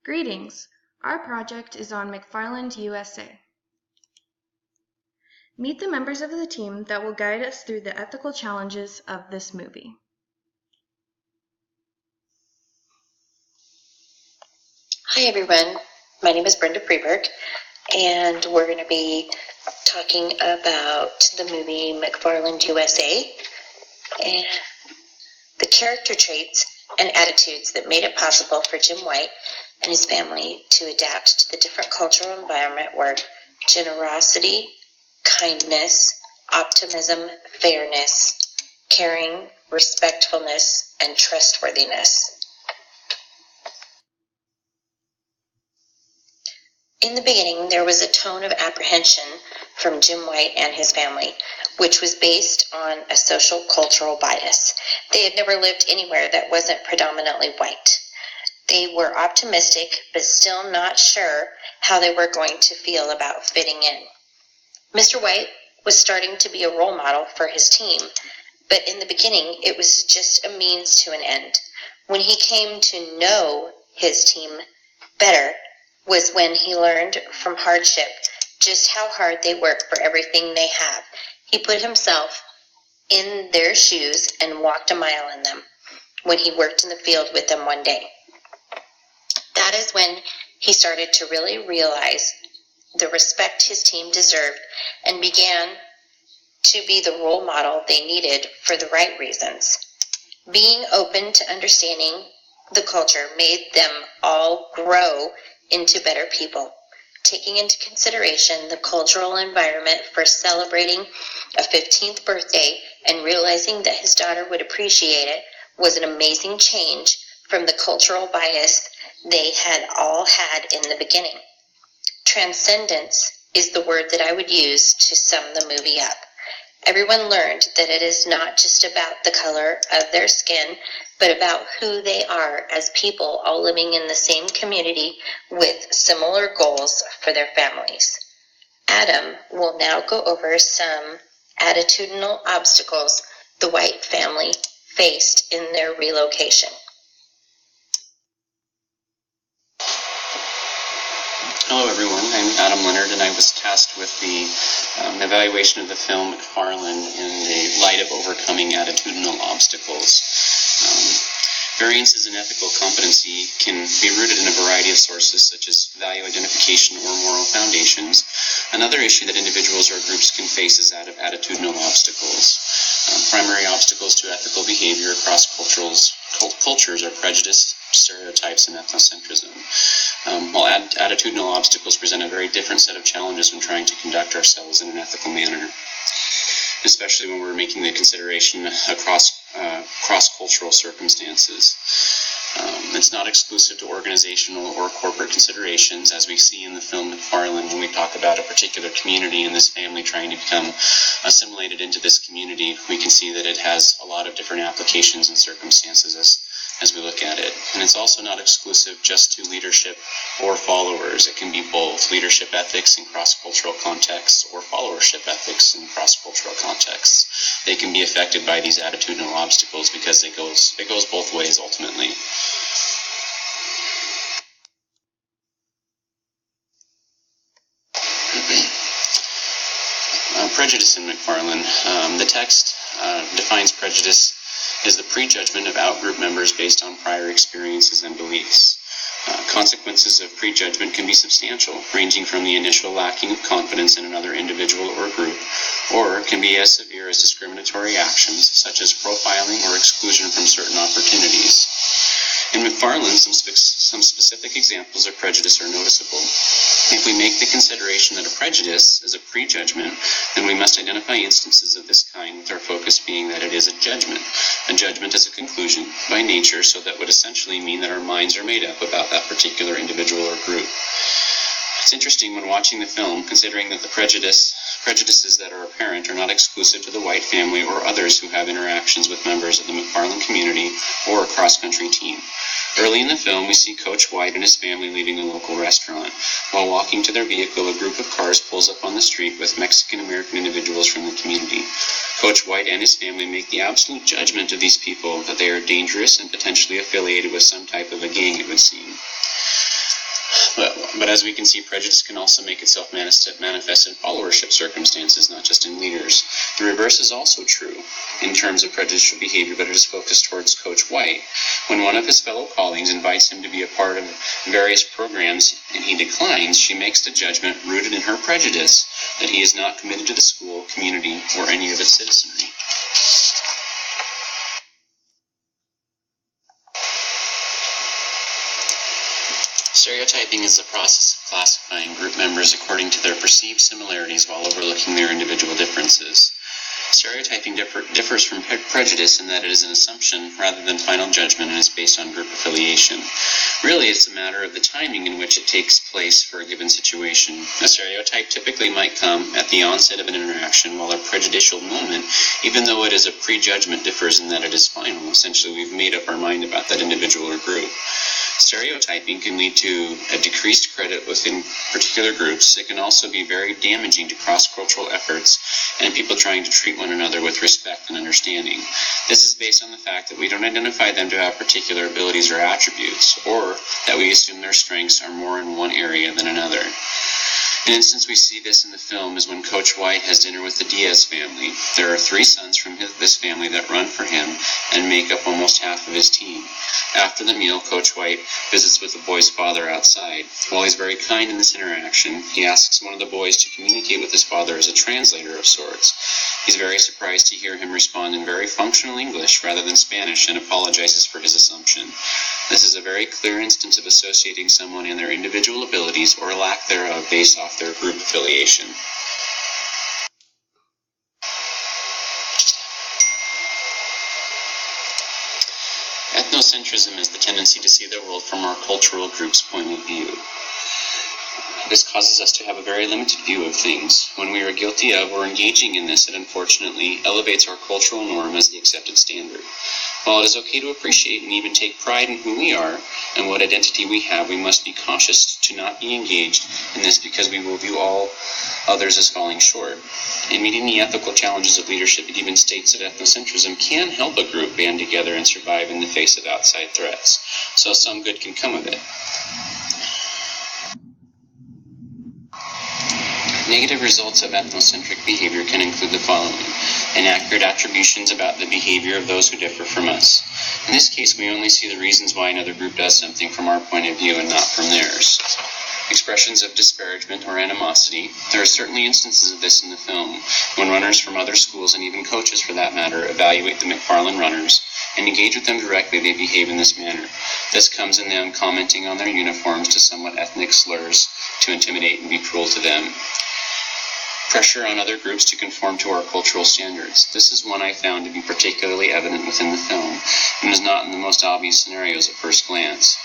Greetings! Our project is on McFarland USA. Meet the members of the team that will guide us through the ethical challenges of this movie. Hi everyone, my name is Brenda Freeberg, and we're going to be talking about the movie McFarland USA and the character traits and attitudes that made it possible for Jim White and his family to adapt to the different cultural environment where generosity, kindness, optimism, fairness, caring, respectfulness, and trustworthiness. In the beginning, there was a tone of apprehension from Jim White and his family, which was based on a social cultural bias. They had never lived anywhere that wasn't predominantly white. They were optimistic, but still not sure how they were going to feel about fitting in. Mr. White was starting to be a role model for his team, but in the beginning, it was just a means to an end. When he came to know his team better was when he learned from hardship just how hard they work for everything they have. He put himself in their shoes and walked a mile in them when he worked in the field with them one day. That is when he started to really realize the respect his team deserved and began to be the role model they needed for the right reasons. Being open to understanding the culture made them all grow into better people. Taking into consideration the cultural environment for celebrating a 15th birthday and realizing that his daughter would appreciate it was an amazing change from the cultural bias they had all had in the beginning. Transcendence is the word that I would use to sum the movie up. Everyone learned that it is not just about the color of their skin, but about who they are as people all living in the same community with similar goals for their families. Adam will now go over some attitudinal obstacles the White family faced in their relocation. Hello everyone, I'm Adam Leonard, and I was tasked with the evaluation of the film McFarland in the light of overcoming attitudinal obstacles. Variances in ethical competency can be rooted in a variety of sources, such as value identification or moral foundations. Another issue that individuals or groups can face is that of attitudinal obstacles. Primary obstacles to ethical behavior across cultures are prejudice, stereotypes, and ethnocentrism. While attitudinal obstacles present a very different set of challenges when trying to conduct ourselves in an ethical manner, especially when we're making the consideration across cross-cultural circumstances. It's not exclusive to organizational or corporate considerations, as we see in the film McFarland when we talk about a particular community and this family trying to become assimilated into this community. We can see that it has a lot of different applications and circumstances as we look at it. And it's also not exclusive just to leadership or followers. It can be both leadership ethics in cross-cultural contexts or followership ethics in cross-cultural contexts. They can be affected by these attitudinal obstacles because it goes both ways ultimately. Prejudice in McFarland. The text defines prejudice as the prejudgment of out-group members based on prior experiences and beliefs. Consequences of prejudgment can be substantial, ranging from the initial lacking of confidence in another individual or group, or can be as severe as discriminatory actions, such as profiling or exclusion from certain opportunities. In McFarland, some specific examples of prejudice are noticeable. If we make the consideration that a prejudice is a prejudgment, then we must identify instances of this kind, with our focus being that it is a judgment. A judgment is a conclusion by nature, so that would essentially mean that our minds are made up about that particular individual or group. It's interesting when watching the film, considering that the prejudices that are apparent are not exclusive to the White family or others who have interactions with members of the McFarland community or a cross-country team. Early in the film, we see Coach White and his family leaving a local restaurant. While walking to their vehicle, a group of cars pulls up on the street with Mexican-American individuals from the community. Coach White and his family make the absolute judgment of these people that they are dangerous and potentially affiliated with some type of a gang, it would seem. But as we can see, prejudice can also make itself manifest in followership circumstances, not just in leaders. The reverse is also true in terms of prejudicial behavior, but it is focused towards Coach White. When one of his fellow colleagues invites him to be a part of various programs and he declines, she makes the judgment rooted in her prejudice that he is not committed to the school, community, or any of its citizenry. Stereotyping is the process of classifying group members according to their perceived similarities while overlooking their individual differences. Stereotyping differs from prejudice in that it is an assumption rather than final judgment and is based on group affiliation. Really, it's a matter of the timing in which it takes place for a given situation. A stereotype typically might come at the onset of an interaction, while a prejudicial moment, even though it is a prejudgment, differs in that it is final. Essentially, we've made up our mind about that individual or group. Stereotyping can lead to a decreased credit within particular groups. It can also be very damaging to cross-cultural efforts and people trying to treat one another with respect and understanding. This is based on the fact that we don't identify them to have particular abilities or attributes, or that we assume their strengths are more in one area than another. An instance we see this in the film is when Coach White has dinner with the Diaz family. There are 3 sons from this family that run for him and make up almost half of his team. After the meal, Coach White visits with the boy's father outside. While he's very kind in this interaction, he asks one of the boys to communicate with his father as a translator of sorts. He's very surprised to hear him respond in very functional English rather than Spanish and apologizes for his assumption. This is a very clear instance of associating someone and their individual abilities or lack thereof based off their group affiliation. Ethnocentrism is the tendency to see the world from our cultural group's point of view. This causes us to have a very limited view of things. When we are guilty of or engaging in this, it unfortunately elevates our cultural norm as the accepted standard. While it is okay to appreciate and even take pride in who we are and what identity we have, we must be cautious to not be engaged in this because we will view all others as falling short. In meeting the ethical challenges of leadership, it even states that ethnocentrism can help a group band together and survive in the face of outside threats, so some good can come of it. Negative results of ethnocentric behavior can include the following: inaccurate attributions about the behavior of those who differ from us. In this case, we only see the reasons why another group does something from our point of view and not from theirs. Expressions of disparagement or animosity. There are certainly instances of this in the film, when runners from other schools, and even coaches for that matter, evaluate the McFarland runners and engage with them directly. They behave in this manner. This comes in them commenting on their uniforms to somewhat ethnic slurs to intimidate and be cruel to them. Pressure on other groups to conform to our cultural standards. This is one I found to be particularly evident within the film, and is not in the most obvious scenarios at first glance.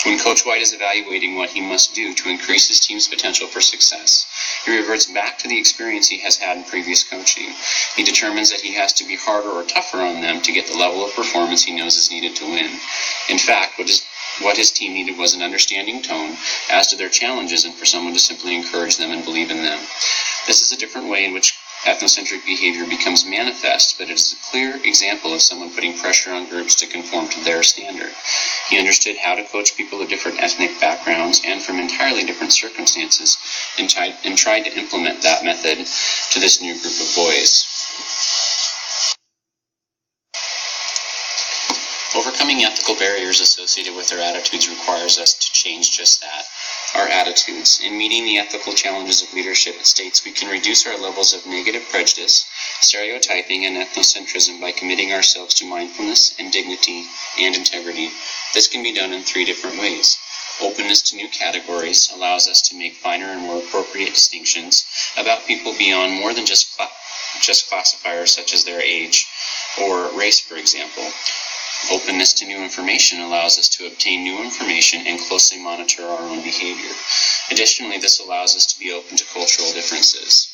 When Coach White is evaluating what he must do to increase his team's potential for success, he reverts back to the experience he has had in previous coaching. He determines that he has to be harder or tougher on them to get the level of performance he knows is needed to win. In fact, what his team needed was an understanding tone as to their challenges and for someone to simply encourage them and believe in them. This is a different way in which ethnocentric behavior becomes manifest, but it is a clear example of someone putting pressure on groups to conform to their standard. He understood how to coach people of different ethnic backgrounds and from entirely different circumstances, and tried to implement that method to this new group of boys. Overcoming ethical barriers associated with our attitudes requires us to change just that, our attitudes. In meeting the ethical challenges of leadership, it states we can reduce our levels of negative prejudice, stereotyping, and ethnocentrism by committing ourselves to mindfulness and dignity and integrity. This can be done in 3 different ways. Openness to new categories allows us to make finer and more appropriate distinctions about people beyond more than just classifiers such as their age or race, for example. Openness to new information allows us to obtain new information and closely monitor our own behavior. Additionally, this allows us to be open to cultural differences.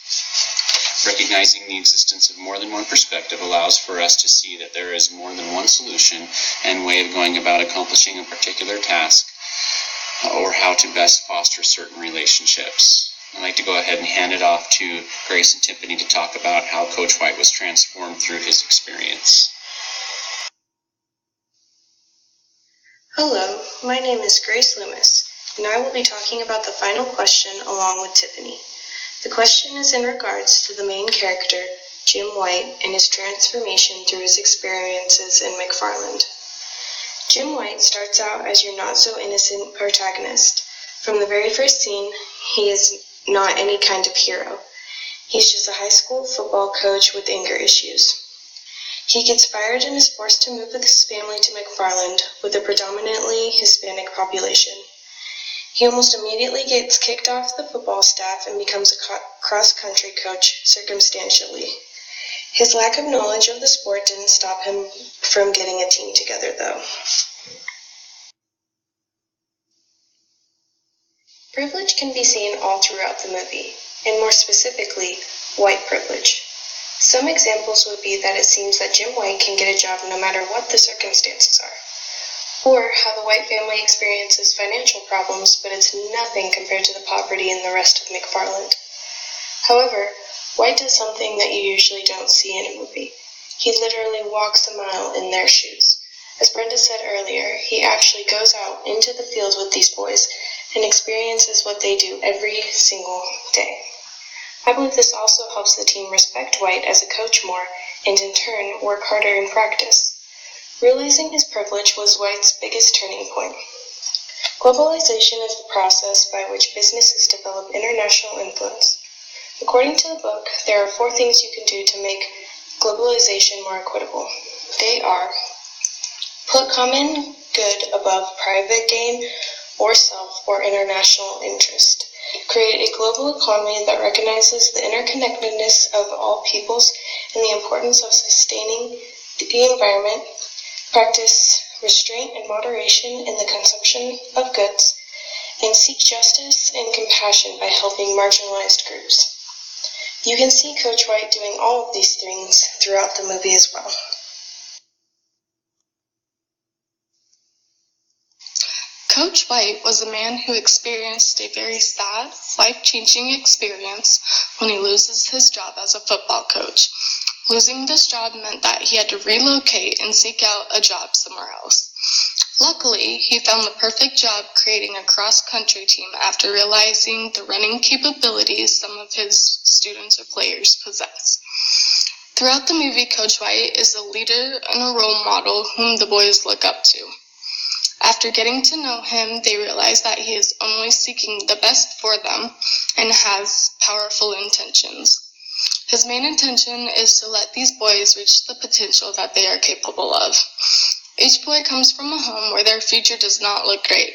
Recognizing the existence of more than one perspective allows for us to see that there is more than one solution and way of going about accomplishing a particular task, or how to best foster certain relationships. I'd like to go ahead and hand it off to Grace and Tiffany to talk about how Coach White was transformed through his experience. Hello, my name is Grace Loomis. and I will be talking about the final question along with Tiffany. The question is in regards to the main character, Jim White, and his transformation through his experiences in McFarland. Jim White starts out as your not-so-innocent protagonist. From the very first scene, he is not any kind of hero. He's just a high school football coach with anger issues. He gets fired and is forced to move with his family to McFarland, with a predominantly Hispanic population. He almost immediately gets kicked off the football staff and becomes a cross-country coach circumstantially. His lack of knowledge of the sport didn't stop him from getting a team together, though. Privilege can be seen all throughout the movie, and more specifically, white privilege. Some examples would be that it seems that Jim White can get a job no matter what the circumstances are, or how the White family experiences financial problems, but it's nothing compared to the poverty in the rest of McFarland. However, White does something that you usually don't see in a movie. He literally walks a mile in their shoes. As Brenda said earlier, he actually goes out into the field with these boys and experiences what they do every single day. I believe this also helps the team respect White as a coach more and in turn work harder in practice. Realizing his privilege was White's biggest turning point. Globalization is the process by which businesses develop international influence. According to the book, there are 4 things you can do to make globalization more equitable. They are: put common good above private gain or self or international interest. Create a global economy that recognizes the interconnectedness of all peoples and the importance of sustaining the environment. Practice restraint and moderation in the consumption of goods, and seek justice and compassion by helping marginalized groups. You can see Coach White doing all of these things throughout the movie as well. Coach White was a man who experienced a very sad, life-changing experience when he loses his job as a football coach. Losing this job meant that he had to relocate and seek out a job somewhere else. Luckily, he found the perfect job creating a cross-country team after realizing the running capabilities some of his students or players possess. Throughout the movie, Coach White is a leader and a role model whom the boys look up to. After getting to know him, they realize that he is only seeking the best for them and has powerful intentions. His main intention is to let these boys reach the potential that they are capable of. Each boy comes from a home where their future does not look great.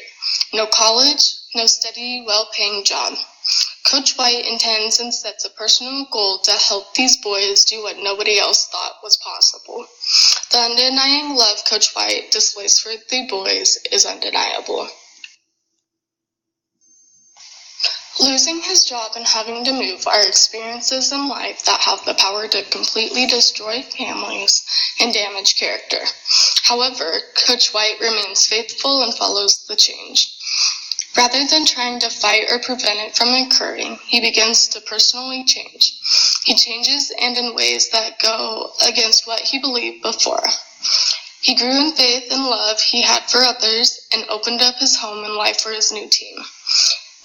No college, no steady, well-paying job. Coach White intends and sets a personal goal to help these boys do what nobody else thought was possible. The undenying love Coach White displays for the boys is undeniable. Losing his job and having to move are experiences in life that have the power to completely destroy families and damage character. However, Coach White remains faithful and follows the change. Rather than trying to fight or prevent it from occurring, he begins to personally change. He changes and in ways that go against what he believed before. He grew in faith and love he had for others and opened up his home and life for his new team.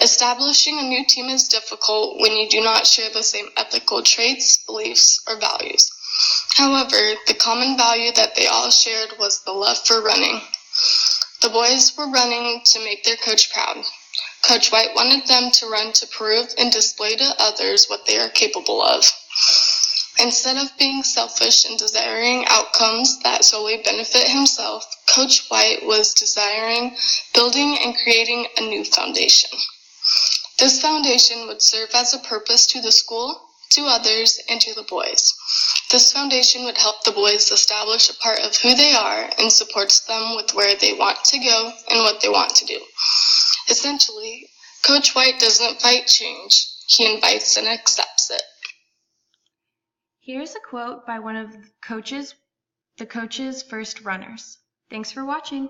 Establishing a new team is difficult when you do not share the same ethical traits, beliefs, or values. However, the common value that they all shared was the love for running. The boys were running to make their coach proud. Coach White wanted them to run to prove and display to others what they are capable of. Instead of being selfish and desiring outcomes that solely benefit himself, Coach White was desiring, building, and creating a new foundation. This foundation would serve as a purpose to the school, to others, and to the boys. This foundation would help the boys establish a part of who they are and supports them with where they want to go and what they want to do. Essentially, Coach White doesn't fight change, he invites and accepts it. Here's a quote by one of the coach's first runners. Thanks for watching.